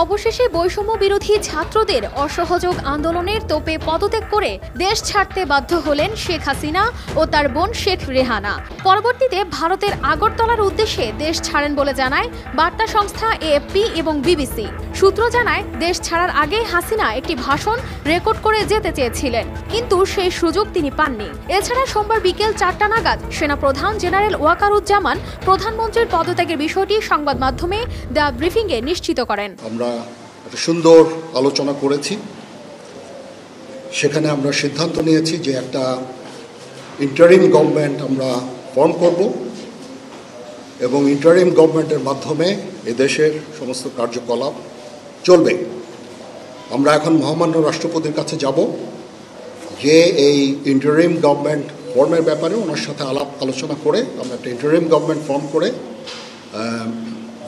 অবশেষে বৈষম্য বিরোধী ছাত্রদের অসহযোগ আন্দোলনের তোপে পদত্যাগ করে দেশ ছাড়তে বাধ্য হলেন শেখ হাসিনা ও তার বোন শেখ রেহানা। পরবর্তীতে ভারতের আগরতলার উদ্দেশ্যে দেশ ছাড়েন বলে জানায় বার্তা সংস্থা এএফপি এবং বিবিসি। সূত্র জানায়, দেশ ছাড়ার আগে হাসিনা একটি ভাষণ রেকর্ড করে যেতে চেয়েছিলেন, কিন্তু সেই সুযোগ তিনি পাননি। এছাড়া সোমবার বিকেল 4টা নাগাদ সেনাপ্রধান জেনারেল ওয়াকারুজ্জামান প্রধানমন্ত্রীর পদত্যাগের বিষয়টি সংবাদ মাধ্যমে দ্য ব্রিফিংয়ে নিশ্চিত করেন। আমরা একটা সুন্দর আলোচনা করেছি। সেখানে আমরা সিদ্ধান্ত নিয়েছি যে একটা ইন্টারিম গভর্নমেন্ট আমরা ফর্ম করব এবং ইন্টারিম গভর্নমেন্টের মাধ্যমে এদেশের সমস্ত কার্যকলাপ চলবে। আমরা এখন মহামান্য রাষ্ট্রপতির কাছে যাব যে এই ইন্টারিম গভর্নমেন্ট ফর্মের ব্যাপারে ওনার সাথে আলাপ আলোচনা করে আমরা একটা ইন্টারিম গভর্নমেন্ট ফর্ম করে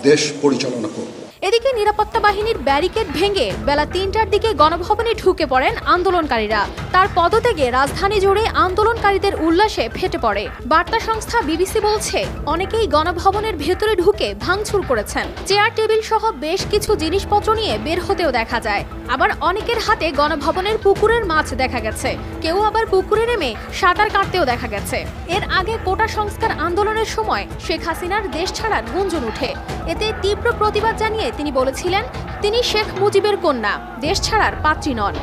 দেশ পরিচালনা করব। এদিকে নিরাপত্তা বাহিনীর ব্যারিকেড ভেঙে বেলা 3টার দিকে গণভবনে ঢুকে পড়েন আন্দোলনকারীরা। তার পদত্যাগে রাজধানী জুড়ে আন্দোলনকারীদের উল্লাসে ফেটে পড়ে। বার্তা সংস্থা বিবিসি বলছে, অনেকেই গণভবনের ভেতরে ঢুকে ভাঙচুর করেছেন। চেয়ার টেবিল সহ বেশ কিছু জিনিসপত্র নিয়ে বের হতেও দেখা যায়। আবার অনেকের হাতে গণভবনের পুকুরের মাছ দেখা গেছে। কেউ আবার পুকুরে নেমে সাঁতার কাটতেও দেখা গেছে। এর আগে কোটা সংস্কার আন্দোলনের সময় শেখ হাসিনার দেশ ছাড়ার গুঞ্জন উঠে। এতে তীব্র প্রতিবাদ জানিয়ে তিনি বলেছিলেন, তিনি শেখ মুজিবের কন্যা, দেশ ছাড়ার পাত্রী নন।